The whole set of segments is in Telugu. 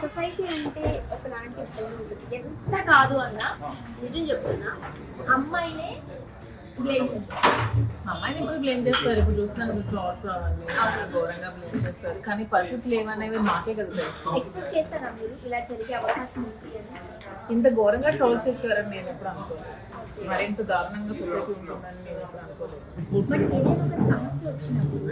సొసైటీ అంటే ఒకలాంటి భయం ఉంటుంది. ఎంత కాదు అన్నా నిజం చెప్తున్నా అమ్మాయినే బ్లేమ్ చేస్తారు. అమ్మాయిని ఇప్పుడు బ్లేమ్ చేస్తారు. ఇప్పుడు చూస్తున్నాం కదా క్లాత్స్ అవన్నీ ఘోరంగా బ్లేమ్ చేస్తారు. కానీ పరిస్థితులు ఏమనేవి మాకే కదా తెలుసు. ఎక్స్పెక్ట్ చేస్తారా మీరు ఇలా జరిగే అవకాశం ఉంది అని? ఇంత ఘోరంగా ట్రోల్ చేస్తారని నేను ఎప్పుడు అనుకోలేదు. మరింత దారుణంగా సొసైటీ ఉంటుందని నేను ఎప్పుడు అనుకోలేదు. బట్ ఏదైనా ఒక సమస్య వచ్చినప్పుడు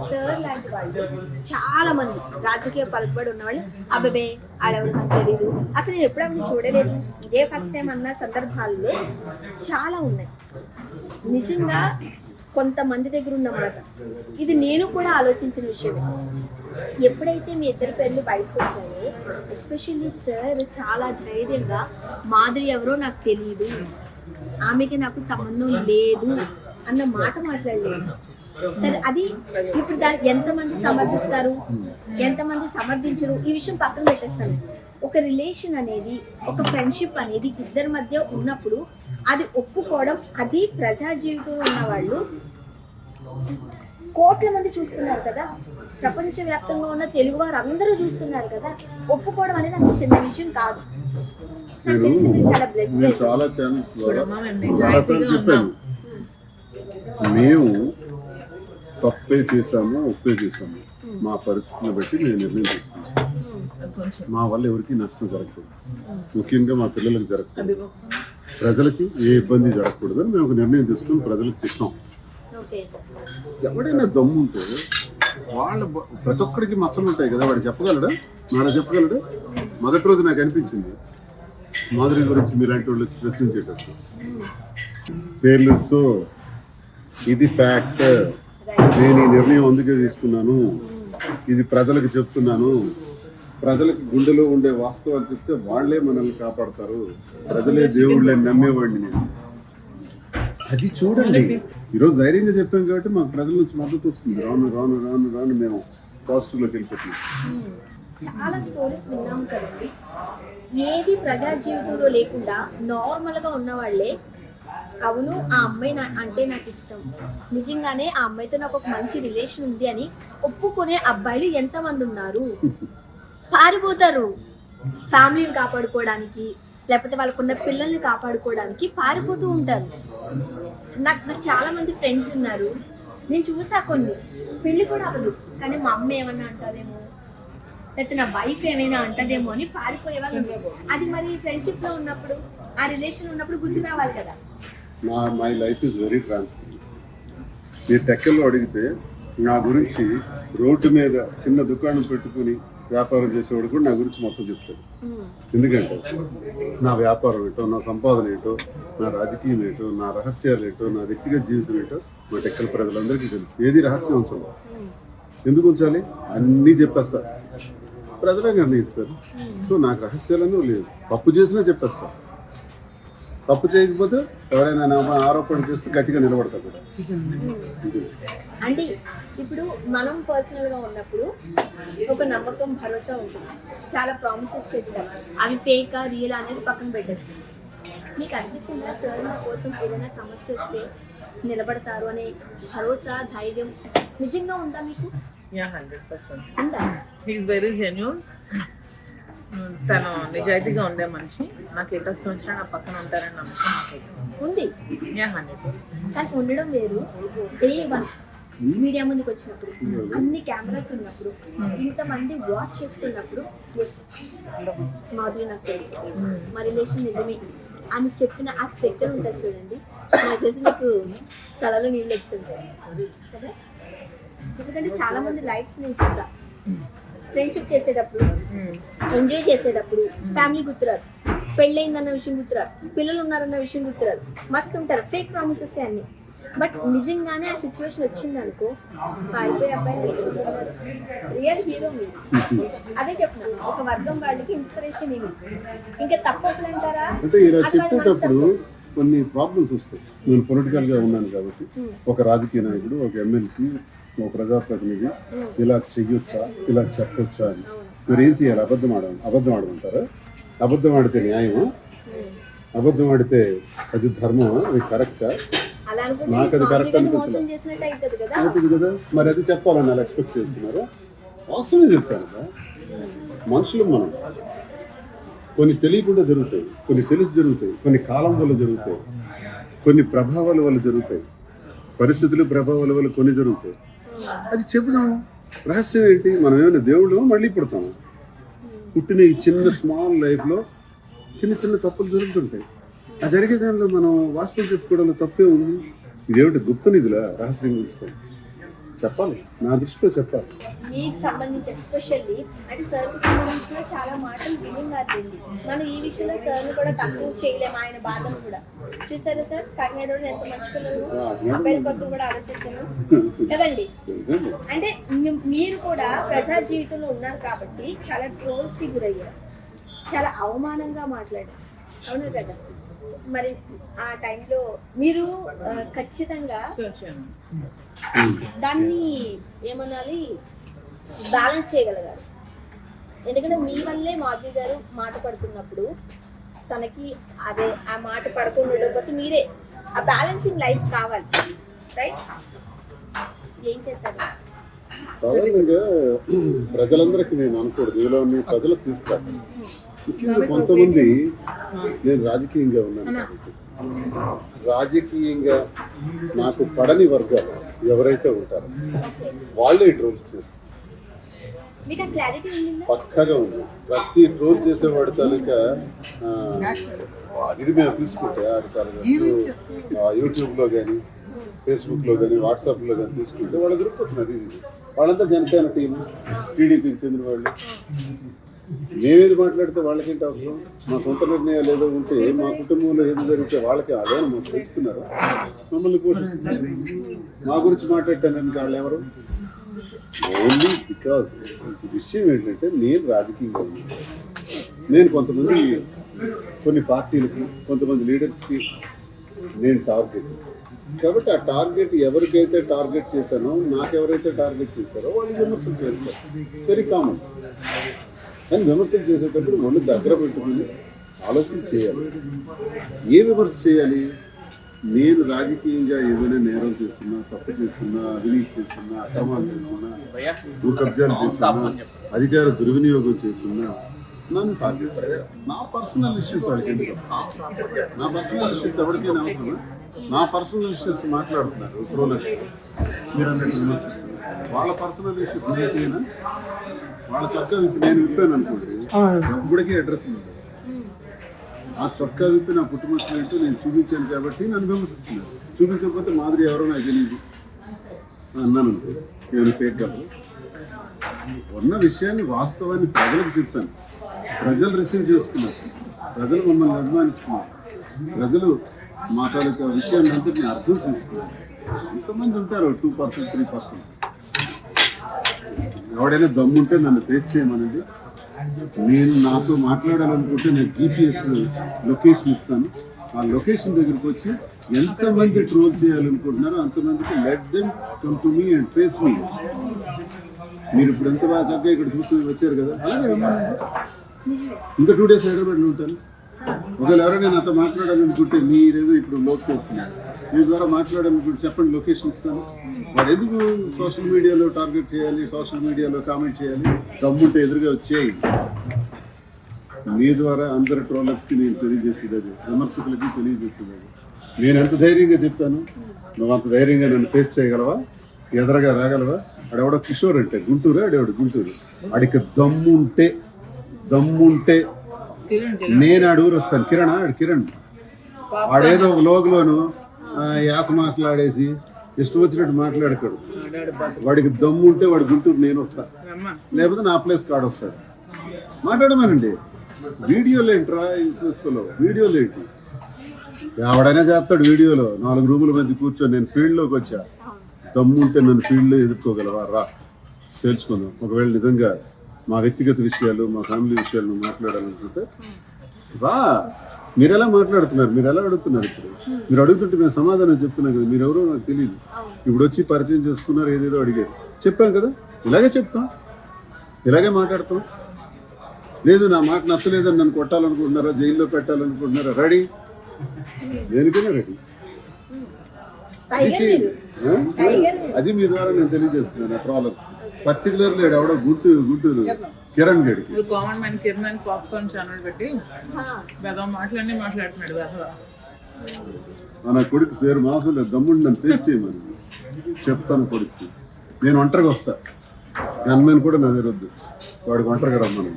సార్ లాంటి వాళ్ళు చాలా మంది రాజకీయ పలుకుబడి ఉన్నవాళ్ళు అబ్బాబే ఆడెవరు నాకు తెలీదు, అసలు నేను ఎప్పుడైనా చూడలేదు, ఇదే ఫస్ట్ టైం అన్న సందర్భాల్లో చాలా ఉన్నాయి. నిజంగా కొంతమంది దగ్గర ఉన్నమాట. ఇది నేను కూడా ఆలోచించిన విషయమే. ఎప్పుడైతే మీ ఇద్దరి పేర్లు బయటకు వచ్చాయో ఎస్పెషల్లీ సార్ చాలా ధైర్యంగా మాధురి ఎవరో నాకు తెలియదు, ఆమెకి నాకు సంబంధం లేదు అన్న మాట మాట్లాడలేదు. సరే అది ఇప్పుడు దాన్ని ఎంతమంది సమర్థిస్తారు, ఎంతమంది సమర్థించరు ఈ విషయం పక్కన పెట్టేస్తాను. ఒక రిలేషన్ అనేది, ఒక ఫ్రెండ్షిప్ అనేది ఇద్దరి మధ్య ఉన్నప్పుడు అది ఒప్పుకోవడం, అది ప్రజా జీవితంలో ఉన్న వాళ్ళు కోట్ల మంది చూస్తున్నారు కదా, ప్రపంచవ్యాప్తంగా ఉన్న తెలుగు వారు అందరూ చూస్తున్నారు కదా, ఒప్పుకోవడం అనేది అంత చిన్న విషయం కాదు. నాకు తెలిసి మీరు చాలా బ్లెస్డ్. చాలా ఛానల్స్ చెప్పాను, మేము తప్పే చేసాము ఒప్పే చేసాము, మా పరిస్థితిని బట్టి మేము నిర్ణయం తీసుకున్నాం. మా వల్ల ఎవరికి నష్టం జరగకూడదు, ముఖ్యంగా మా పిల్లలకు జరగకూడదు, ప్రజలకి ఏ ఇబ్బంది జరగకూడదు అని మేము ఒక నిర్ణయం తీసుకుని ప్రజలకు చెప్పాం. ఎవడైనా దమ్ముంటే వాళ్ళ ప్రతి ఒక్కరికి మచ్చలు ఉంటాయి కదా, వాడు చెప్పగలడా, నాలా చెప్పగలడా? మొదటి రోజు నాకు అనిపించింది మాధురి గురించి మీలాంటి వాళ్ళు ప్రశ్నించేటప్పుడు పేర్లు, సో ఇది ఫ్యాక్ట్, నేను ఈ నిర్ణయం అందుకే తీసుకున్నాను, ఇది ప్రజలకు చెప్తున్నాను, ప్రజలకు గుండెలో ఉండే వాస్తవాలు చెప్తే వాళ్లే మనల్ని కాపాడతారు, ప్రజలే దేవుళ్ళని నమ్మేవాడిని నేను. అది చూడండి, ఈరోజు ధైర్యంగా చెప్పాం కాబట్టి మాకు ప్రజల నుంచి మద్దతు వస్తుంది. రాను రాను రాను రాను మేము పాజిటివ్లోకి వెళ్ళిపోతున్నాం. చాలా స్టోరీస్ విన్నాం కదండి, ఏది ప్రజా జీవితంలో లేకుండా నార్మల్గా ఉన్న వాళ్ళే అవును ఆ అమ్మాయి అంటే నాకు ఇష్టం, నిజంగానే ఆ అమ్మాయితో నాకు ఒక మంచి రిలేషన్ ఉంది అని ఒప్పుకునే అబ్బాయిలు ఎంతమంది ఉన్నారు. పారిపోతారు ఫ్యామిలీని కాపాడుకోవడానికి, లేకపోతే వాళ్ళకున్న పిల్లల్ని కాపాడుకోవడానికి పారిపోతూ ఉంటారు. నాకు చాలా మంది ఫ్రెండ్స్ ఉన్నారు, నేను చూసా కొన్ని పెళ్లి కూడా అవ్వదు కానీ మా అమ్మ ఏమన్నా అంటారేమో, లేకపోతే నా వైఫ్ ఏమైనా అంటదేమో అని పారిపోయే వాళ్ళు ఉన్నారు. అది మరి ఫ్రెండ్షిప్ లో ఉన్నప్పుడు, ఆ రిలేషన్ ఉన్నప్పుడు గుర్తు రావాలి కదా. My life is very transparent. మీరు టెక్కల్లో అడిగితే నా గురించి రోడ్డు మీద చిన్న దుకాణం పెట్టుకుని వ్యాపారం చేసేవాడు కూడా నా గురించి మొత్తం చెప్తాడు. ఎందుకంటే నా వ్యాపారం ఏంటో, నా సంపాదన ఏంటో, నా రాజకీయం ఏంటో, నా రహస్యాలు ఏంటో, నా వ్యక్తిగత జీవితం ఏంటో మా టెక్కల ప్రజలందరికీ తెలుసు. ఏది రహస్యం ఉంచాలి, ఎందుకు ఉంచాలి, అన్నీ చెప్పేస్తా, ప్రజలే నిర్ణయిస్తారు. సో నాకు రహస్యాలన్నీ లేదు, తప్పు చేసినా చెప్పేస్తా, తప్పు చేయకపోతే ఎవరైనా ఆరోపణ చేస్తే గట్టిగా నిలబడతారు కూడా. అంటే ఇప్పుడు మనం పర్సనల్ గా ఉన్నప్పుడు ఒక నమ్మకం, భరోసా ఉంటుంది. చాలా ప్రామిసెస్ చేస్తారు, అవి ఫేకా రియల్ అనేది పక్కన పెట్టేస్తారు. మీకు అనిపించిందా సార్ నా కోసం ఏదైనా సమస్య వస్తే నిలబడతారు అనే భరోసా, ధైర్యం నిజంగా ఉందా మీకు? 100% ఉందా? He is very genuine. తను నిజాయితీగా ఉండే మనిషి. నాకు ఏ కష్టం వచ్చినా నా పక్కన ఉంటారని నమ్మకం ఉంది. 100%. కానీ ఉండడం వేరు. మీడియా ముందుకు వచ్చినప్పుడు, అన్ని కెమెరాస్ ఉన్నప్పుడు, ఇంతమంది వాచ్ చేస్తున్నప్పుడు ఎస్ మాధురి నాకు తెలుసు, మా రిలేషన్ నిజమే అని చెప్పిన ఆ సెకండ్ ఉంటుంది చూడండి, నాకు తెలిసి మీకు కళలో నీళ్ళు ఎక్కుతుంటాయి కదా. ఎందుకంటే చాలా మంది లైఫ్స్ నేను చూసా, ఫ్రెండ్షిప్ చేసేటప్పుడు, ఎంజాయ్ చేసేటప్పుడు ఫ్యామిలీ గుర్తురాదు, పెళ్ళయిందన్న విషయం గుర్తురాదు, పిల్లలు ఉన్నారన్న విషయం గుర్తురాదు, మస్తు ఉంటారు, ఫేక్ ప్రామిసెస్ అన్ని. బట్ నిజంగానే ఆ సిచ్యువేషన్ వచ్చింది అనుకో, అయిపోయి అబ్బాయి రియల్ హీరో మీరు. అదే చెప్పిన ఒక వర్గం వాళ్ళకి ఇన్స్పిరేషన్ ఏమి, ఇంకా తప్పప్పుడు అంటారా అంటే ఇలా చెప్పేటప్పుడు కొన్ని ప్రాబ్లమ్స్ వస్తాయి. నేను పొలిటికల్ గా ఉన్నాను కాబట్టి, ఒక రాజకీయ నాయకుడు, ఒక ఎమ్మెల్సీ, ఒక ప్రజాప్రతినిధి ఇలా చెయ్యొచ్చా, ఇలా చెప్పొచ్చా అని మీరు ఏం చేయాలి? అబద్ధం ఆడమంటారా? అబద్ధం ఆడితే న్యాయమా? అబద్ధం ఆడితే అది ధర్మమా? అది కరెక్టా? నాకు అది కరెక్ట్ అవుతుంది కదా. మరి అది చెప్పాలని అలా ఎక్స్పెక్ట్ చేస్తున్నారా? వాస్తవం చెప్తాను కదా. మనుషులు మనం. కొన్ని తెలియకుండా జరుగుతాయి, కొన్ని తెలిసి జరుగుతాయి, కొన్ని కాలం వల్ల జరుగుతాయి, కొన్ని ప్రభావాల వల్ల జరుగుతాయి, పరిస్థితులు ప్రభావాల వల్ల కొన్ని జరుగుతాయి. అది చెబుదాం. రహస్యం ఏంటి? మనం ఏమైనా దేవుళ్ళు మళ్ళీ పుడతాము. పుట్టిన ఈ చిన్న స్మాల్ లైఫ్లో చిన్న చిన్న తప్పులు జరుగుతుంటాయి. ఆ జరిగే దానిలో మనం వాస్తవం చెప్పుకోవడంలో తప్పే ఉంది. ఇదేమిటి గుప్త నిధుల రహస్యం గురించి చెప్పాలి, నా దృష్టిలో చెప్పాలి. మీకు సంబంధించి ఎస్పెషల్లీ అంటే సార్కి సంబంధించి కూడా చాలా మాటలు వినింగారు. మనం ఈ విషయంలో సార్ని కూడా తక్కువ చేయలేము, ఆయన బాధను కూడా. చూసారా సార్, కాకినాడ ఎంత మంచి పిల్లలు, అబ్బాయిల కోసం కూడా ఆలోచిస్తున్నాం కదండి. అంటే మీరు కూడా ప్రజా జీవితంలో ఉన్నారు కాబట్టి చాలా ట్రోల్స్ కి గురయ్యారు, చాలా అవమానంగా మాట్లాడారు, అవును కదా? మరి ఆ టైంలో మీరు ఖచ్చితంగా దాన్ని ఏమనాలి, బ్యాలెన్స్ చేయగలిగారు. ఎందుకంటే మీ వల్లే మాధవి గారు మాట పడుతున్నప్పుడు తనకి అదే ఆ మాట పడకుండా కోసం మీరే ఆ బ్యాలెన్సింగ్ లైఫ్ కావాలి, రైట్? ఏం చేశారు? సాధారణంగా ప్రజలందరికీ నేను అనుకోడు, ఇందులో ప్రజలు తీసుకుంటాను. ముఖ్యంగా కొంతమంది, నేను రాజకీయంగా ఉన్నాను కాబట్టి రాజకీయంగా నాకు పడని వర్గాలు ఎవరైతే ఉంటారో వాళ్ళే ట్రోల్స్ చేస్తారు. పక్కగా ఉంది. ప్రతి ట్రోల్ చేసేవాడు కనుక ఇది మేము తీసుకుంటే యూట్యూబ్లో కానీ ఫేస్బుక్లో కానీ వాట్సాప్లో కానీ తీసుకుంటే వాళ్ళు దొరుకుతున్నారు. ఇది వాళ్ళంతా జనసేన టీం, టీడీపీకి చెందిన వాళ్ళు. మేమేది మాట్లాడితే వాళ్ళకేంటి అవసరం? మా సొంత నిర్ణయాలు ఏదో ఉంటే, మా కుటుంబంలో ఏదో జరిగితే వాళ్ళకి అదే మాకు తెలుస్తున్నారు, మమ్మల్ని పోషిస్తున్నారు. మా గురించి మాట్లాడటానికి వాళ్ళు ఎవరు? ఓన్లీ బికాజ్ విషయం ఏంటంటే నేను రాజకీయంగా ఉన్నాను. నేను కొంతమంది కొన్ని పార్టీలకి కొంతమంది లీడర్స్కి నేను టార్గెట్. కాబట్టి ఆ టార్గెట్ ఎవరికైతే టార్గెట్ చేశానో, నాకెవరైతే టార్గెట్ చేశారో వాళ్ళు విమర్శలు చేస్తారు. Very common. కానీ విమర్శలు చేసేటప్పుడు ఒళ్ళు దగ్గర పెట్టుకుని ఆలోచన చేయాలి. ఏ విమర్శ చేయాలి? నేను రాజకీయంగా ఏదైనా నేరం చేస్తున్నా, తప్పు చేస్తున్నా, అవినీతి చేస్తున్నా, అక్రమాలు చేస్తున్నా, భూ కబ్జాలు చేస్తున్నా, అధికార దుర్వినియోగం చేస్తున్నా నన్ను టార్గెట్. నా పర్సనల్ ఇష్యూస్ వాళ్ళకి ఎందుకు? నా పర్సనల్ ఇష్యూస్ ఎవరికైనా అవసరమా? నా పర్సనల్ ఇష్యూస్ మాట్లాడుతున్నారు ట్రోలర్స్. మీరు అన్నట్టు వాళ్ళ పర్సనల్ ఇష్యూస్ నేనైనా వాళ్ళ చొక్కా విప్పి నేను విప్పాను అనుకోండి, ఇప్పటికీ అడ్రస్ ఉంది. ఆ చొక్కా విప్పి నా పుట్టుమచ్చలు ఏంటో నేను చూపించాను కాబట్టి నన్ను విమర్శిస్తున్నాను. చూపించకపోతే మాదిరి ఎవరో నాకు తెలియదు అన్నాను అనుకో, నేను ఫేక్ కాదు. ఉన్న విషయాన్ని, వాస్తవాన్ని ప్రజలకు చెప్తాను. ప్రజలు రిసీవ్ చేసుకున్నారు, ప్రజలు మమ్మల్ని అభిమానిస్తున్నారు, ప్రజలు మాట్లాడే విషయాన్ని అంతటిని అర్థం చేసుకున్నారు. ఎంతమంది ఉంటారు? 2%, 3%. ఎవడైనా దమ్ముంటే నన్ను ఫేస్ చేయమనండి. నేను నాతో మాట్లాడాలనుకుంటే నేను GPS లొకేషన్ ఇస్తాను. ఆ లొకేషన్ దగ్గరికి వచ్చి ఎంతమంది ట్రోల్ చేయాలనుకుంటున్నారో అంతమందికి let them come to me and face me. మీరు ఇప్పుడు ఎంత బాగా చక్కగా ఇక్కడ చూసి వచ్చారు కదా, అలాగే ఇంకా 2 days హైదరాబాద్లో ఉంటాను. ఒకవేళ ఎవరైనా నాతో మాట్లాడాలనుకుంటే, మీరేదో ఇప్పుడు లోక్ చేస్తున్నారు, మీ ద్వారా మాట్లాడాలనుకుంటే చెప్పండి, లొకేషన్ ఇస్తాను. వాడు ఎందుకు సోషల్ మీడియాలో టార్గెట్ చేయాలి, సోషల్ మీడియాలో కామెంట్ చేయాలి? దమ్ముంటే ఎదురుగా వచ్చేయి. మీ ద్వారా అందరి ట్రోలర్స్కి నేను తెలియజేసేది అది, విమర్శకులకి తెలియజేసేది అది. నేను ఎంత ధైర్యంగా చెప్తాను, నువ్వు అంత ధైర్యంగా నన్ను ఫేస్ చేయగలవా? ఎదురుగా రాగలవా? ఆడెవడో కిషోర్ అంటే గుంటూరు, ఆడేవాడు గుంటూరు. ఆడికి దమ్ముంటే నేను ఆడూరు వస్తాను. కిరణ్ ఆడేదో వ్లోగ్లోను యాస మాట్లాడేసి ఇష్టం వచ్చినట్టు మాట్లాడతాడు. వాడికి దమ్ము ఉంటే వాడి గుంటూరు నేను వస్తా, లేకపోతే నా ప్లేస్ కాడ వస్తాడు. మాట్లాడమేనండి. వీడియోలు ఏంట్రా ఇన్స్లో? వీడియోలు ఏంటి? ఎవడైనా చేస్తాడు వీడియోలో. 4 రూముల మధ్య కూర్చొని నేను ఫీల్డ్లోకి వచ్చా. దమ్ము ఉంటే నన్ను ఫీల్డ్లో ఎదుర్కోగలవా? రా, తెలుసుకుందాం. ఒకవేళ నిజంగా మా వ్యక్తిగత విషయాలు, మా ఫ్యామిలీ విషయాలు మాట్లాడాలనుకుంటే రా. మీరు ఎలా మాట్లాడుతున్నారు? మీరు ఎలా అడుగుతున్నారు? ఇప్పుడు మీరు అడుగుతుంటే నేను సమాధానం చెప్తున్నా కదా. మీరు ఎవరో నాకు తెలియదు. ఇప్పుడు వచ్చి పరిచయం చేసుకున్నారు, ఏదేదో అడిగారు, చెప్పాను కదా. ఇలాగే చెప్తాం, ఇలాగే మాట్లాడతాం. లేదు నా మాట నచ్చలేదని నన్ను కొట్టాలనుకుంటున్నారా, జైల్లో పెట్టాలనుకుంటున్నారా? రెడీ, దేనికైనా రెడీ. అది మీ ద్వారా నేను తెలియజేస్తున్నాను. ట్రాలర్స్ పర్టికులర్లీ ఎవడో గుంటూరు కిరణ్ గడికి ఇది కామన్ మ్యాన్ కిరణ్ అని పాప్కార్న్ ఛానల్ పెట్టి వెదవ మాటలన్నీ మాట్లాడుతున్నాడు వెదవ. నా కొడుకు సేరు మాసం లేదు, దమ్ముండి నన్ను ఫేస్ చేయమని చెప్తాను కొడుకు. నేను ఒంటరిగా వస్తా, గన్మెన్ కూడా నా దగ్గర వద్దు, వాడికి ఒంటరిగా రమ్మను,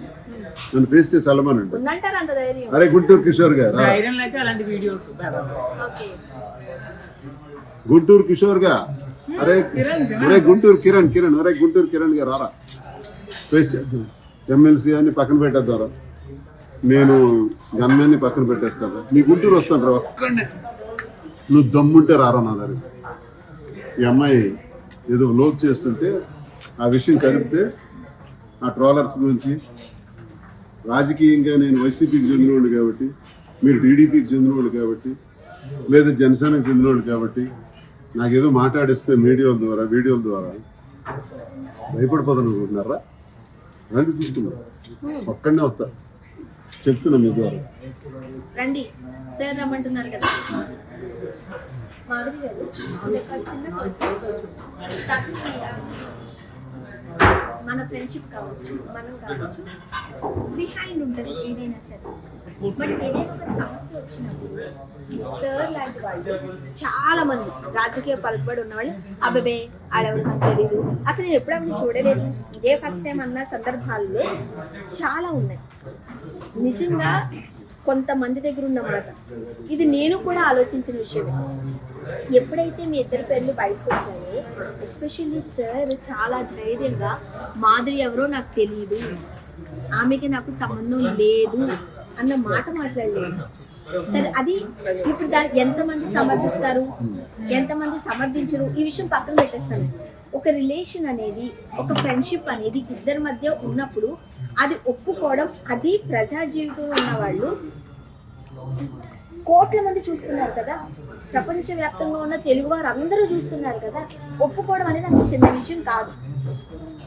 నన్ను ఫేస్ చేసి వెళ్ళమనండి. ఉందంటారు అంత ధైర్యం. అరే గుంటూరు కిషోర్ గారు, ధైర్యం లేక అలాంటి వీడియోస్ వెదవ. ఓకే. గుంటూరు కిషోర్ గా, అరే అరే గుంటూరు కిరణ్ కిరణ్, అరే గుంటూరు కిరణ్ గారు రారా, ఫేస్ చేద్దాం. ఎమ్మెల్సీ అని పక్కన పెట్టేద్దారా, నేను గన్మెన్ని పక్కన పెట్టేస్తాను, నీ గుంటూరు వస్తాను రా ఒక్కడే, నువ్వు దమ్ముంటే రారా నా దగ్గర. ఈ అమ్మాయి ఏదో లోక్ చేస్తుంటే ఆ విషయం కలిపితే ఆ ట్రోలర్స్ గురించి, రాజకీయంగా నేను వైసీపీకి చెందినవాడు కాబట్టి, మీరు టీడీపీకి చెందినవాడు కాబట్టి, లేదా జనసేనకు చెందినవాడు కాబట్టి నాకేదో మాట్లాడిస్తే వీడియోల ద్వారా భయపడిపోతాను అనుకుంటున్నారా? రండి చూసుకున్నా, ఒక్కడనే వస్తా, చెప్తున్నా మీ ద్వారా. రండి సార్ రమ్మంటున్నారు కదా. మాధవి గారు, ఒక చిన్న క్వశ్చన్. మన ఫ్రెండ్షిప్ కావచ్చు, మనం కావచ్చు, బిహైండ్ ఉంటుంది ఏదైనా సరే. బట్ ఏదైనా ఒక సమస్య వచ్చినప్పుడు సార్ లాంటి వాళ్ళు చాలా మంది రాజకీయ పలుకుబడి ఉన్నవాళ్ళు అబ్బాబే ఆడెవరు నాకు తెలీదు, అసలు నేను ఎప్పుడైనా చూడలేదు, ఇదే ఫస్ట్ టైం అన్న సందర్భాల్లో చాలా ఉన్నాయి. నిజంగా కొంతమంది దగ్గర ఉన్నమాట. ఇది నేను కూడా ఆలోచించిన విషయమే. ఎప్పుడైతే మీ ఇద్దరి పేర్లు బయటకు వచ్చాయో, ఎస్పెషల్లీ సార్ చాలా ధైర్యంగా మాధురి ఎవరో నాకు తెలియదు, ఆమెకి నాకు సంబంధం లేదు అన్న మాట మాట్లాడలేదు. సరే, అది ఇప్పుడు దాన్ని ఎంతమంది సమర్థిస్తారు, ఎంతమంది సమర్థించరు, ఈ విషయం పక్కన పెట్టేస్తాను. ఒక రిలేషన్ అనేది, ఒక ఫ్రెండ్షిప్ అనేది ఇద్దరి మధ్య ఉన్నప్పుడు అది ఒప్పుకోవడం, అది ప్రజా జీవితంలో ఉన్న వాళ్ళు కోట్ల మంది చూస్తున్నారు కదా, ప్రపంచవ్యాప్తంగా ఉన్న తెలుగు వారు అందరూ చూస్తున్నారు కదా, ఒప్పుకోవడం అనేది అంత చిన్న విషయం కాదు.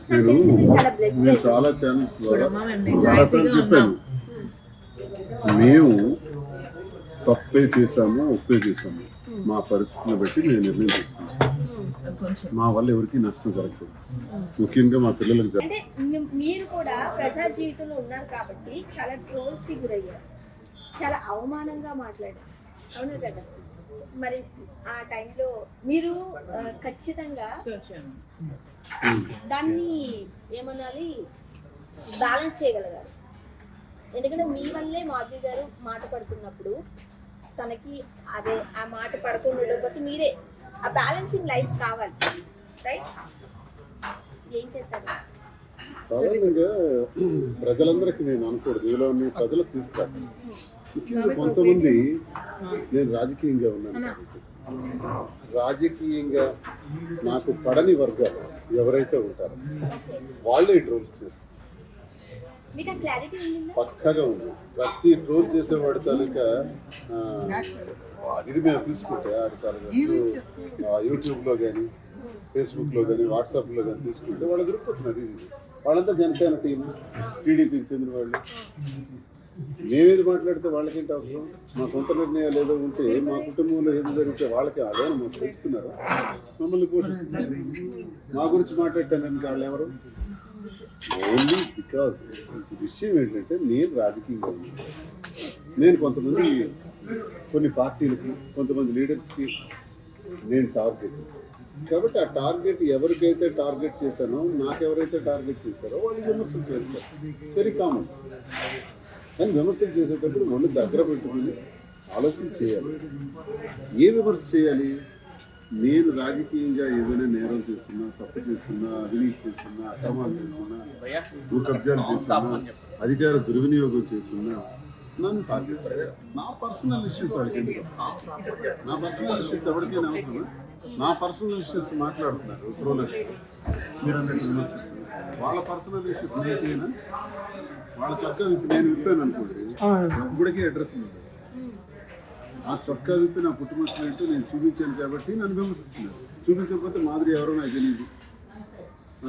నాకు తెలిసి మీరు చాలా బ్లెస్డ్. నేను చాలా ఛానల్స్ ద్వారా చెప్పాను, మేము తప్పే చేసాము, ఒప్పే చేసాము, మా పరిస్థితిని బట్టి మేము నిర్ణయం తీసుకున్నాం. మా వల్ల ఎవరికి నష్టం జరగకూడదు, ముఖ్యంగా మా పిల్లలకు. అంటే మీరు కూడా ప్రజా జీవితంలో ఉన్నారు కాబట్టి చాలా ట్రోల్స్ కి గురయ్యారు, చాలా అవమానంగా మాట్లాడారు, అవును కదా? మరి ఆ టైంలో మీరు ఖచ్చితంగా దాన్ని ఏమనాలి, బ్యాలెన్స్ చేయగలగాలి. ఎందుకంటే మీ వల్లే మాధవి గారు మాట పడుతున్నప్పుడు తనకి అదే ఆ మాట పడకుండా ఉండడం కోసం మీరే ఆ బ్యాలెన్సింగ్ లైఫ్ కావాలి, రైట్? ఏం చేశారు? సాధారణంగా ప్రజలందరికీ నేను అనకూడదు, ఇలా మీ ప్రజలకు తీసుకురాను. ముఖ్యంగా కొంతమంది, నేను రాజకీయంగా ఉన్నాను కాబట్టి రాజకీయంగా నాకు పడని వర్గాలు ఎవరైతే ఉంటారో వాళ్ళే ట్రోల్స్ చేస్తారు. పక్కగా ఉంది. ప్రతి ట్రోల్ చేసేవాడు కనుక ఇది మేము తీసుకుంటే యూట్యూబ్లో కానీ, ఫేస్బుక్లో కానీ, వాట్సాప్లో కానీ తీసుకుంటే వాళ్ళు దొరుకుతున్నది. ఇది వాళ్ళంతా జనసేన టీం, టీడీపీకి చెందిన వాళ్ళు. మేమేది మాట్లాడితే వాళ్ళకేంటి అవసరం? మా సొంత నిర్ణయాలు ఏదో ఉంటే, మా కుటుంబంలో ఏదో జరిగితే వాళ్ళకి అదే మాకు తెలుస్తున్నారు, మమ్మల్ని పోషిస్తున్నారు. మా గురించి మాట్లాడటానికి వాళ్ళు ఎవరు? ఓన్లీ బికాజ్ విషయం ఏంటంటే, నేను రాజకీయంగా ఉన్నాను. నేను కొంతమంది, కొన్ని పార్టీలకి, కొంతమంది లీడర్స్కి నేను టార్గెట్. కాబట్టి ఆ టార్గెట్ ఎవరికైతే టార్గెట్ చేశానో, నాకెవరైతే టార్గెట్ చేశారో వాళ్ళు విమర్శలు చేస్తారు. Very common. కానీ విమర్శలు చేసేటప్పుడు ఒళ్ళు దగ్గర పెట్టుకుని ఆలోచన చేయాలి. ఏ విమర్శ చేయాలి? నేను రాజకీయంగా ఏదైనా నేరం చేస్తున్నా, తప్పు చేస్తున్నా, అవినీతి చేస్తున్నా, అక్రమాలు చేస్తున్నా, భూ కబ్జాలు చేస్తున్నా, అధికార దుర్వినియోగం చేస్తున్నా నన్ను టార్గెట్ పెట్టారు. నా పర్సనల్ ఇష్యూస్ వాళ్ళకి, నా పర్సనల్ ఇష్యూస్ ఎవరికైనా అవసరమా? నా పర్సనల్ ఇష్యూస్ మాట్లాడుతున్నారు ట్రోలర్స్, మీరు అన్నట్టు వాళ్ళ పర్సనల్ ఇష్యూస్ నేనైనా వాళ్ళ చొక్కా విప్పి నేను విప్పాను అనుకోండి, ఇప్పటికీ అడ్రస్ ఉంది. ఆ చొక్కా విప్పి నా పుట్టుమచ్చలు ఏంటో నేను చూపించాను కాబట్టి నన్ను విమర్శిస్తున్నారు. చూపించకపోతే మాదిరి ఎవరో నాకు తెలియదు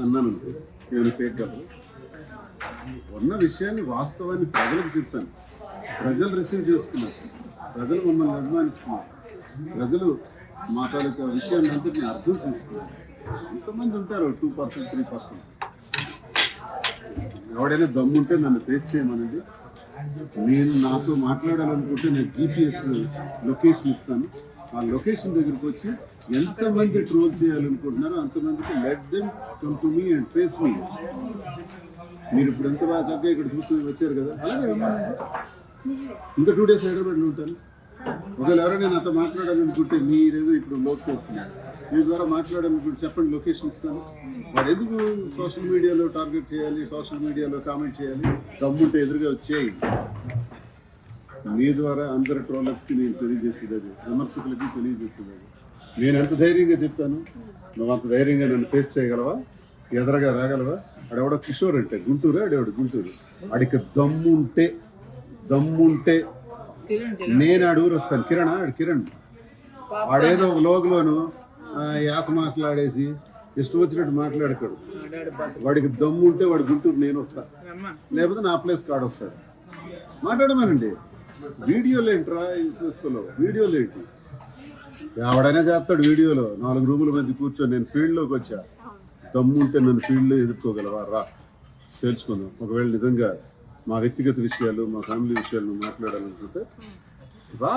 అన్నాను అనుకో, నేను ఫేక్ కాదు. ఉన్న విషయాన్ని, వాస్తవాన్ని ప్రజలకు చెప్తాను. ప్రజలు రిసీవ్ చేసుకున్నారు, ప్రజలు మమ్మల్ని అభిమానిస్తున్నారు, ప్రజలు మా తాలూకా విషయాన్ని అంతటిని అర్థం చేసుకున్నారు. ఎంతమంది ఉంటారు? 2%, 3%. ఎవడైనా దమ్ముంటే నన్ను ఫేస్ చేయమనండి. నేను నాతో మాట్లాడాలనుకుంటే నేను GPS లొకేషన్ ఇస్తాను. ఆ లొకేషన్ దగ్గరికి వచ్చి ఎంతమంది ట్రోల్ చేయాలనుకుంటున్నారో అంతమందికి let them come to me and face me. మీరు ఇప్పుడు ఎంత బాగా చక్కగా ఇక్కడ చూసి వచ్చారు కదా, అలాగే రమ్మనండి. ఇంకా 2 days హైదరాబాద్లో ఉంటాను. ఒకవేళ ఎవరైనా నాతో మాట్లాడాలనుకుంటే మీరేదో ఇప్పుడు లోక్ చేస్తున్నారు, మీ ద్వారా మాట్లాడాలనుకుంటే చెప్పండి, లొకేషన్ ఇస్తాను. వాడు ఎందుకు సోషల్ మీడియాలో టార్గెట్ చేయాలి, సోషల్ మీడియాలో కామెంట్ చేయాలి? దమ్ముంటే ఎదురుగా వచ్చేయి. మీ ద్వారా అందరి ట్రోలర్స్కి నేను తెలియజేసేది అది, విమర్శకులకి తెలియజేసేది అది. నేను ఎంత ధైర్యంగా చెప్తాను, నువ్వు అంత ధైర్యంగా నన్ను ఫేస్ చేయగలవా, ఎదురుగా రాగలవా? ఆడెవడో కిషోర్ అంటే గుంటూరు, ఆడేవాడు గుంటూరు. ఆడికి దమ్ముంటే నేను ఆడు ఊరు వస్తాను. కిరణ్ ఆడేదో వ్లోగ్లోను యాస మాట్లాడేసి ఇష్టం వచ్చినట్టు మాట్లాడతాడు. వాడికి దమ్ము ఉంటే వాడు గుంటూరు నేను వస్తా, లేకపోతే నా ప్లేస్ కాడు వస్తాడు. మాట్లాడమేనండి. వీడియోలు ఏంట్రా ఇన్స్లో, వీడియోలు ఏంటి? ఎవడైనా చేస్తాడు వీడియోలో. 4 రూముల మధ్య కూర్చొని నేను ఫీల్డ్లోకి వచ్చా, దమ్ము ఉంటే నన్ను ఫీల్డ్లో ఎదుర్కోగలవా? రా తెలుసుకుందాం. ఒకవేళ నిజంగా మా వ్యక్తిగత విషయాలు, మా ఫ్యామిలీ విషయాలు మాట్లాడాలనుకుంటే రా.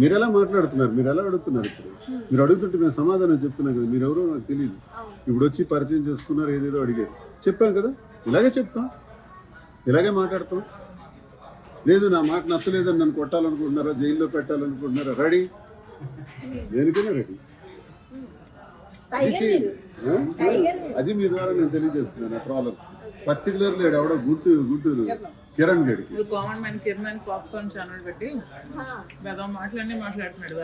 మీరు ఎలా మాట్లాడుతున్నారు, మీరు ఎలా అడుగుతున్నారు? ఇప్పుడు మీరు అడుగుతుంటే నేను సమాధానం చెప్తున్నాను కదా, మీరు ఎవరో నాకు తెలియదు. ఇప్పుడు వచ్చి పరిచయం చేసుకున్నారు, ఏదేదో అడిగారు, చెప్పాను కదా, ఇలాగే చెప్తాం, ఇలాగే మాట్లాడతాం. లేదు నా మాట నచ్చలేదని నన్ను కొట్టాలనుకుంటున్నారా, జైల్లో పెట్టాలనుకుంటున్నారా, రెడీ, దేనికైనా రెడీ. అది మీ ద్వారా నేను తెలియజేస్తున్నాను. ట్రాలర్స్ పర్టికులర్లీ ఎవడో గుంటూరు కిరణ్ గడికి common man Kiran popcorn channel పెట్టి మాట్లాడుతున్నాడు.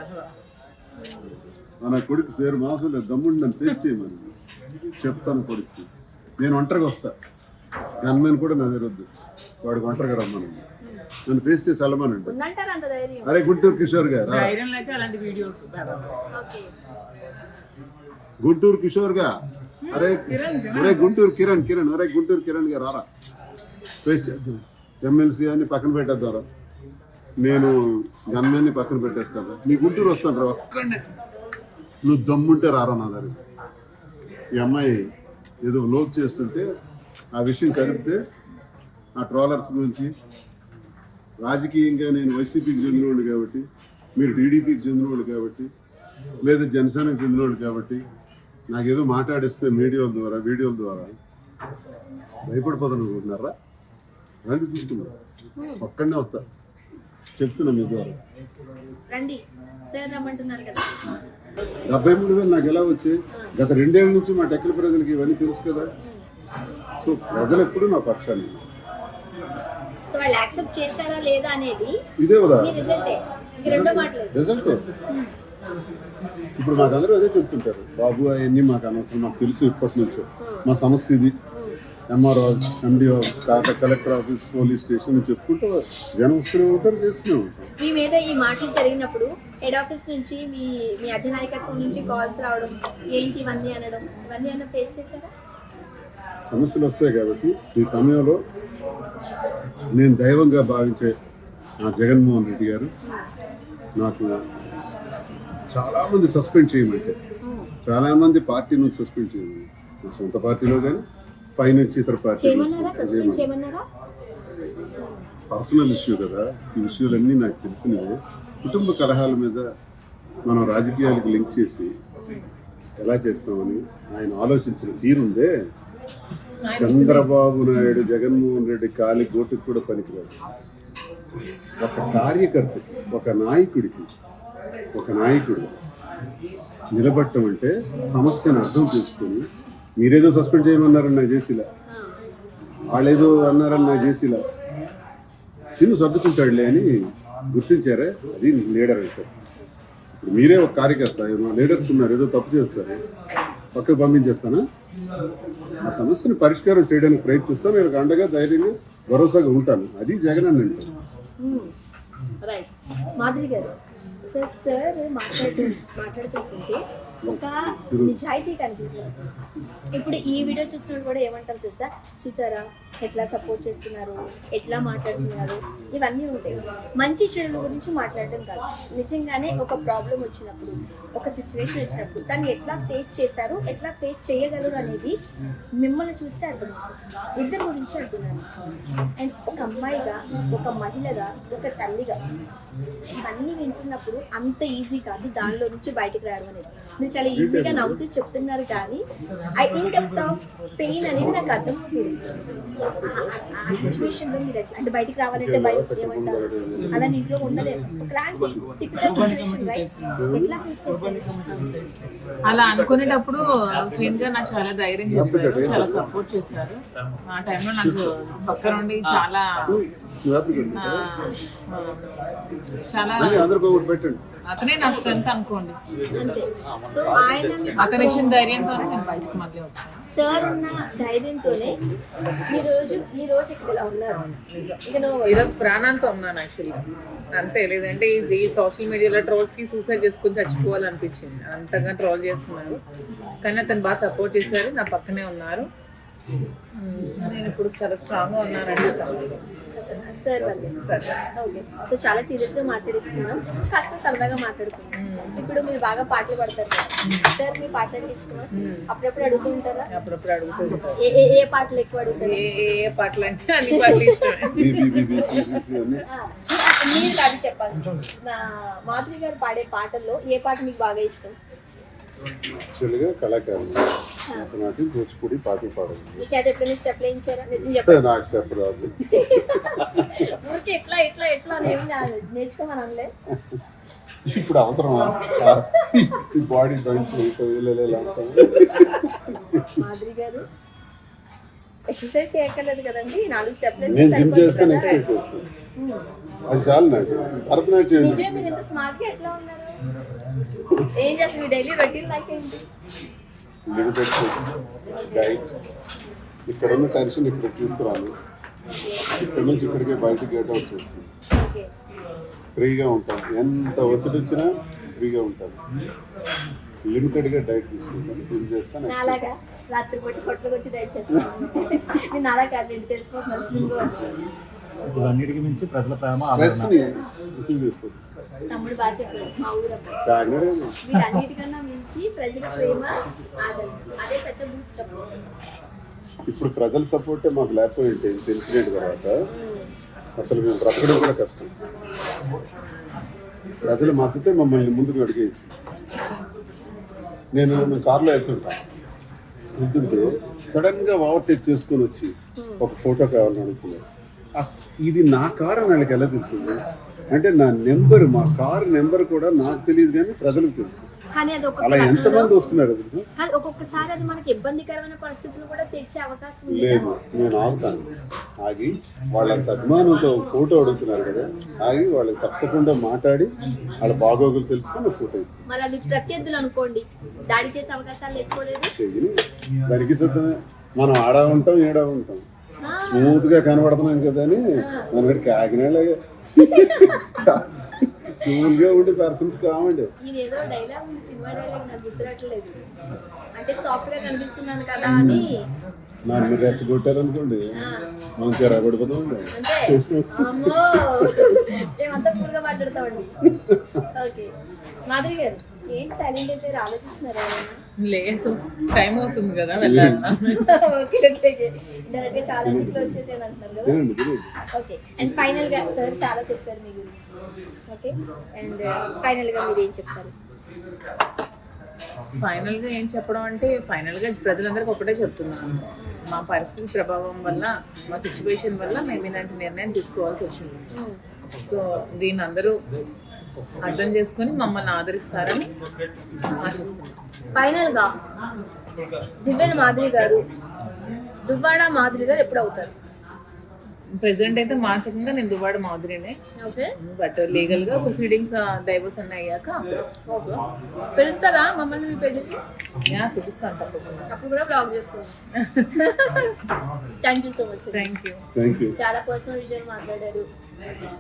మన కొడుకు సేరు మాసం లేదు, దమ్ముడు నన్ను ఫేస్ చేయమని చెప్తాను కొడుకు. నేను ఒంటరిగా వస్తా, గన్మెన్ కూడా నా దగ్గరొద్దు, వాడికి ఒంటరిగా రమ్మను, నన్ను ఫేస్ చేసి వెళ్ళమనండి. అరే గుంటూరు కిషోర్ గారు, గుంటూరు కిషోర్ గా, అరే గుంటూరు కిరణ్, అరే గుంటూరు కిరణ్ గారు రారా, ఫేస్ చేద్దాం. ఎమ్మెల్సీ అని పక్కన పెట్టేద్దారా, నేను గన్మెన్ని పక్కన పెట్టేస్తాను. నీ గుంటూరు వస్తాను రా, ఒక్కడే నువ్వు దమ్ముంటే రారా నా దగ్గర. ఈ అమ్మాయి ఏదో లోక్ చేస్తుంటే ఆ విషయం కలిపితే ఆ ట్రోలర్స్ గురించి, రాజకీయంగా నేను వైసీపీకి చెందినవాడు కాబట్టి, మీరు టీడీపీకి చెందినవాడు కాబట్టి, లేదా జనసేనకు చెందినవాడు కాబట్టి నాకేదో మాట్లాడిస్తే వీడియోల ద్వారా భయపడిపోతానుకుంటున్నారా? రండి చూసుకున్నా, ఒక్కడనే వస్తా, చెప్తున్నా మీ ద్వారా. 73,000 నాకు ఎలా వచ్చాయి? గత 2 ఏళ్ళ నుంచి మా టెక్కల ప్రజలకి ఇవన్నీ తెలుసు కదా. సో ప్రజలు ఎప్పుడు నా పక్షాన్ని. ఇదే కదా రిజల్ట్. ఇప్పుడు మాకు అందరూ అదే చెప్తుంటారు, బాబు అవన్నీ మాకు అనవసరం, మాకు తెలుసు ఇప్పటి నుంచో మా సమస్య ఇది. MRO, MD office, collector office, police station చెప్పుకుంటూ జనం వస్తూనే ఉంటారు, చేస్తూనే ఉంటారు. మీ మీద ఈ మాటలు జరిగినప్పుడు హెడ్ ఆఫీస్ నుంచి మీ అధినాయకత్వం నుంచి కాల్స్ రావడం ఏంటి, ఇవన్నీ అన్న ఫేస్ చేశారా? సమస్యలు వస్తాయి కాబట్టి ఈ సమయంలో నేను దైవంగా భావించే నా జగన్మోహన్ రెడ్డి గారు నాకు చాలామంది సస్పెండ్ చేయమంటే, చాలామంది పార్టీ నుంచి సస్పెండ్ చేయమని, నా సొంత పార్టీలో కానీ పైనుంచి ఇతర పార్టీ. పర్సనల్ ఇష్యూ కదా, ఈ ఇష్యూలన్నీ నాకు తెలిసినవి. కుటుంబ కలహాల మీద మనం రాజకీయాలకు లింక్ చేసి ఎలా చేస్తామని ఆయన ఆలోచించిన తీరుందే, చంద్రబాబు నాయుడు జగన్మోహన్ రెడ్డి కాలి గోటుకు కూడా పనికిరాదు. ఒక కార్యకర్తకి, ఒక నాయకుడు నిలబట్టం అంటే సమస్యను అర్థం చేసుకొని, మీరేదో సస్పెండ్ చేయమన్నారని నాకు చేసిలా, వాళ్ళేదో అన్నారని నాకు చేసిలా, సిన్ను సర్దుకుంటాడులే అని గుర్తించారే, అది లీడర్ అంటే. ఇప్పుడు మీరే ఒక కార్యకర్త, లీడర్స్ ఉన్నారు, ఏదో తప్పు చేస్తారు, పక్కకు పంపించేస్తానా? ఆ సమస్యను పరిష్కారం చేయడానికి ప్రయత్నిస్తాను, నేను అండగా ధైర్యంగా భరోసాగా ఉంటాను. అది జగన్ అని అంటే. మాధురి గారు, సార్ మాట్లాడుతుంటే ఒక నిజాయితీ కనిపిస్తుంది. ఇప్పుడు ఈ వీడియో చూసినప్పుడు కూడా ఏమంటారు తెలుసా, చూసారా ఎట్లా సపోర్ట్ చేస్తున్నారు, ఎట్లా మాట్లాడుతున్నారు, ఇవన్నీ ఉంటాయి. మంచి చెడుల గురించి మాట్లాడడం కాదు, నిజంగానే ఒక ప్రాబ్లం వచ్చినప్పుడు, ఒక సిచ్యువేషన్ వచ్చినప్పుడు దాన్ని ఎట్లా ఫేస్ చేశారు, ఎట్లా ఫేస్ చేయగలరు అనేది మిమ్మల్ని చూస్తే అర్థమవుతుంది. ఇద్దరు గురించి అంటున్నాను. అండ్ ఒక అమ్మాయిగా, ఒక మహిళగా, ఒక తల్లిగా ఇవన్నీ వింటున్నప్పుడు అంత ఈజీ కాదు దానిలో నుంచి బయటకు రావడం అనేది. మీరు చాలా ఈజీగా నవ్వుతూ చెప్తున్నారు కానీ ఇన్ డెప్త్ ఆఫ్ పెయిన్ అనేది నాకు అర్థమవుతుంది. ఆ సిచ్యువేషన్లో మీరు ఎట్లా అంటే బయటకు రావాలంటే బయట ఏమంటారు, అలా ఇంట్లో ఉండలేదు, ఒకలాంటి టిపికల్ సిచ్యువేషన్ రైట్, ఎట్లా ఫేస్ చేస్తారు? అలా అనుకునేటప్పుడు శ్రీన్ గారు నాకు చాలా ధైర్యం చెప్పారు, చాలా సపోర్ట్ చేశారు. ఆ టైంలో నాకు పక్క నుండి చాలా అతనే నా స్ట్రెంత్ అనుకోండి. అంతే. సో ఆయన అతను ఇచ్చిన ధైర్యంతో నేను బయటకు మళ్ళీ వచ్చాను. సార్ ఉన్న ధైర్యంతోనే ఈ రోజు ఇక్కడ ఉన్నారు. ఇక ఈరోజు ప్రాణాలతో ఉన్నాను యాక్చువల్లీ. అంతే, లేదంటే ఈ సోషల్ మీడియాలో ట్రోల్స్ కి సూసైడ్ చేసుకుని చచ్చిపోవాలనిపించింది, అంతగా ట్రోల్ చేస్తున్నారు. కానీ అతను బాగా సపోర్ట్ చేశారు, నా పక్కనే ఉన్నారు. నేను ఇప్పుడు చాలా స్ట్రాంగ్ గా ఉన్నానండి. సార్ వాళ్ళు సార్ ఓకే. సో చాలా సీరియస్ గా మాట్లాడిస్తున్నాం, కాస్త సరదాగా మాట్లాడుకున్నాం. ఇప్పుడు మీరు బాగా పాటలు పడతారు కదా సార్, మీ పాటలు అంటే ఇష్టమా? అప్పుడప్పుడు అడుగుతూ ఉంటారా? అప్పుడప్పుడు అడుగుతుంటారు. ఏ పాటలు ఎక్కువ అడుగుతారు? ఏ పాటలు అంటే అన్ని పాటలు ఇష్టమే. మీరు కాదు చెప్పాలి, మాధురి గారు పాడే పాటల్లో ఏ పాట మీకు బాగా ఇష్టం? యాక్చువల్గా కళాకారులు నాట్యం, కూచిపూడి, పాటలు పాడాలి. మీ చేత ఎప్పుడైనా స్టెప్ వేయించారా? నిజం చెప్పండి. నాకు స్టెప్ రాదు. ఊరికి ఎట్లా ఎట్లా ఎట్లా ఏమి నేర్చుకోమని అనలే. ఇప్పుడు అవసరమా ఈ బాడీ బెండ్స్ మాధురి గారు ఎక్సర్సైజ్ చేయక్కర్లేదు కదండి, 4 స్టెప్లు నేను జిమ్ చేస్తాను, ఎక్సర్సైజ్ చేస్తాను, అది చాలు నాకు. భరతనాట్యం నిజమే. మీరు ఎంత స్మార్ట్ గా ఎట్లా ఉన్నారు? ఏం చేస్తారు మీ డైలీ రొటీన్ లైఫ్ ఏంటి? లిమిటెడ్ డైట్, ఇక్కడ ఉన్న టెన్షన్ ఇక్కడ తీసుకురాను, ఇక్కడ నుంచి ఇక్కడికే బయటకు గేట్ అవుట్ చేస్తాను, ఓకే, ఫ్రీగా ఉంటాను, ఎంత ఒత్తిడి వచ్చినా ఫ్రీగా ఉంటాను, లిమిటెడ్గా డైట్ తీసుకుంటాను, జిమ్ చేస్తాను. నాలాగా రాత్రిపూట కొట్లకు వచ్చి డైట్ చేస్తాను. నేను అలా కాదు, రెండు తెలుసుకోవాలి స్లిమ్గా వచ్చాను. ఇవన్నిటికి మించి ప్రజల ప్రేమ స్ట్రెస్ని రిసీవ్ చేసుకోవచ్చు. తమ్ముడు బాగా చెప్పాడు, మా ఊరు వీటన్నిటికన్నా మించి ప్రజల ప్రేమ, ఆదరణ, అదే పెద్ద బూస్ట్ అప్పుడు. ఇప్పుడు ప్రజల సపోర్టే మాకు లేకపోయింటే తెలిసిన తర్వాత అసలు మేము బ్రతకడం కూడా కష్టం. ప్రజల మద్దతే మమ్మల్ని ముందుకు అడిగేసి. నేను కార్లో వెళ్తుంటాను, వెళ్తుంటే సడన్గా ఓవర్టేక్ చేసుకొని వచ్చి ఒక ఫోటో కావాలని అనుకున్నాను. ఇది నా కారు అని వాళ్ళకి ఎలా తెలిసింది అంటే, నా నెంబర్, మా కారు నెంబర్ కూడా నాకు తెలియదు కానీ ప్రజలకు తెలుసు. కానీ అది అలా ఎంతమంది వస్తున్నారు ఒక్కొక్కసారి అది మనకి ఇబ్బందికరమైన పరిస్థితులు కూడా తెచ్చే అవకాశం ఉంది. లేదు, నేను ఆగుతాను, ఆగి వాళ్ళంత అభిమానంతో ఫోటో అడుగుతున్నారు కదా, ఆగి వాళ్ళకి తప్పకుండా మాట్లాడి వాళ్ళ బాగోగులు తెలుసుకొని ఫోటో ఇస్తాను. మరి అది ప్రత్యర్థులు అనుకోండి, దాడి చేసే అవకాశాలు ఎక్కువ లేదు. దానికి సిద్ధమే, మనం ఆడా ఉంటాం, ఏడా ఉంటాం, స్మూత్ గా కనబడుతున్నాం కదా అని మనకి కాకినాడలాగా కూల్ గా ఉండే పర్సన్స్ కావండి. ఇదేదో డైలాగ్ ఉంది, సినిమా డైలాగ్, నాకు గుర్తురాట్లేదు. అంటే సాఫ్ట్ గా కనిపిస్తున్నాను కదా అని నన్ను మీరు రెచ్చగొట్టారనుకోండి, మంచిగా రగడిపోతాం. అంటే అమ్మో మేమంతా కూల్ గా మాట్లాడతామండి. ఓకే మాధురి గారు, ఏంటి సైలెంట్ అయితే ఆలోచిస్తున్నారా? లేదు, టైం అవుతుంది కదా వెళ్ళాలి. ఓకే ఓకే ఓకే, డైరెక్ట్ గా చాలా క్లోజ్ చేసేది అంటున్నారు కదా. ఓకే, అండ్ ఫైనల్ గా సార్ చాలా చెప్పారు మీ గురించి. ఓకే, అండ్ ఫైనల్ గా మీరు ఏం చెప్తారు? ఫైనల్ గా ఏం చెప్పడం అంటే, ఫైనల్ గా ప్రజలందరికీ ఒకటే చెప్తున్నాను, మా పరిస్థితి ప్రభావం వల్ల, మా సిచ్యువేషన్ వల్ల మేము ఇలాంటి నిర్ణయం తీసుకోవాల్సి వచ్చింది. సో దీన్ని అందరూ అర్థం చేసుకొని మమ్మల్ని ఆదరిస్తారని ఆశిస్తున్నాను. ఫైనల్ గా దివ్యన మాధురి గారు, దువ్వాడ మాధురి గారు ఎప్పుడు అవుతారు? ప్రెసెంట్ అయితే మానసికంగా నేను దువ్వాడ మాధురినే, ఓకే, బట్ లీగల్ గా ప్రొసీడింగ్స్ డైవర్స్ అన్నీ అయ్యాక ఓకే, పిలుస్తారా మమ్మల్ని మీ పెళ్ళికి? పిలుస్తాను తప్పకుండా. అప్పుడు కూడా బ్లాగ్ చేసుకుంటాం. Thank you so much. Thank you. చాలా పర్సనల్ విషయాలు మాట్లాడారు.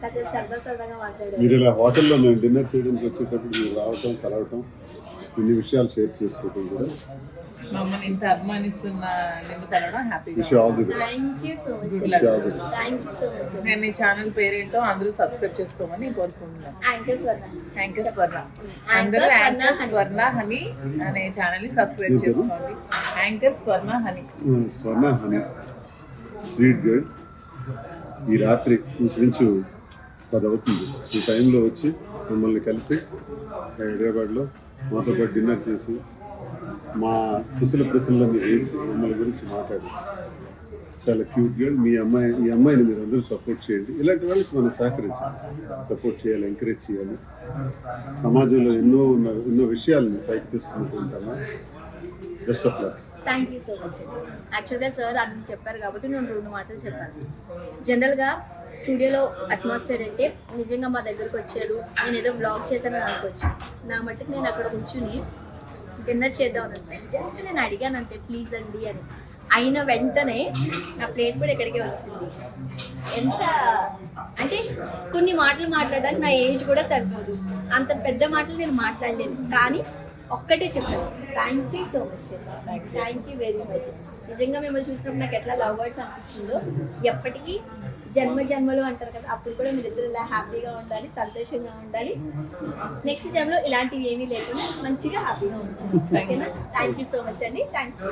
కాసేపు సరదా సరదాగా మాట్లాడారు. మీరు ఇలా హోటల్లో మేము డిన్నర్ చేయడానికి వచ్చేటప్పుడు మీరు రావటం కలవటం ఇన్ని విషయాలు షేర్ చేసుకోవటం కూడా మమ్మల్ని ఇంత అభిమానిస్తున్న నిన్ను కలవడం హ్యాపీగా wish all the best. Thank you so much. Wish all the best. Thank you so much. నేను నీ ఛానల్ పేరేంటో అందరూ సబ్స్క్రైబ్ చేసుకోమని కోరుకుంటున్నాను. యాంకర్ స్వర్ణ. యాంకర్ స్వర్ణ అందరూ యాంకర్ స్వర్ణ హనీ అనే ఛానల్ ని సబ్స్క్రైబ్ చేసుకోండి. యాంకర్ స్వర్ణ హనీ. స్వర్ణ హనీ స్వీట్ గర్ల్ ఈ రాత్రి ఇంచుమించు 10 అవుతుంది. ఈ టైంలో వచ్చి మమ్మల్ని కలిసి హైదరాబాద్లో మాతో పాటు డిన్నర్ చేసి మా కుశల ప్రశ్నలన్నీ వేసి మమ్మల్ని గురించి మాట్లాడి చాలా క్యూట్ గర్ల్. ఈ అమ్మాయిని మీరు అందరూ సపోర్ట్ చేయండి. ఇలాంటి వాళ్ళకి మనం సహకరించాలి, సపోర్ట్ చేయాలి, ఎంకరేజ్ చేయాలి. సమాజంలో ఎన్నో విషయాలను పైకి తెస్తున్నట్టు best of luck. Thank you so much. యాక్చువల్గా సార్ అన్ని చెప్పారు కాబట్టి నేను 2 మాటలు చెప్పాను. జనరల్గా స్టూడియోలో అట్మాస్ఫియర్ అంటే నిజంగా మా దగ్గరకు వచ్చారు, నేను ఏదో బ్లాగ్ చేశానని అనుకోవచ్చు. నా మట్టుకు నేను అక్కడ కూర్చుని డిన్నర్ చేద్దామని వస్తే జస్ట్ నేను అడిగాను అంతే, ప్లీజ్ అండి అని. అయిన వెంటనే నా ప్లేట్ కూడా ఇక్కడికే వచ్చింది. ఎంత అంటే కొన్ని మాటలు మాట్లాడడానికి నా ఏజ్ కూడా సరిపోదు, అంత పెద్ద మాటలు నేను మాట్లాడలేను. కానీ ఒక్కటే చెప్పాను, thank you so much, thank you very much. నిజంగా మిమ్మల్ని చూసినప్పుడు నాకు ఎట్లా లవ్ వర్డ్స్ అనిపించిందో, ఎప్పటికీ జన్మలు అంటారు కదా, అప్పుడు కూడా మీరిద్దరు ఇలా హ్యాపీగా ఉండాలి, సంతోషంగా ఉండాలి. నెక్స్ట్ జన్మలో ఇలాంటివి ఏమీ లేకుండా మంచిగా హ్యాపీగా ఉండాలి. ఓకేనా? థ్యాంక్ యూ సో మచ్ అండి. థ్యాంక్స్.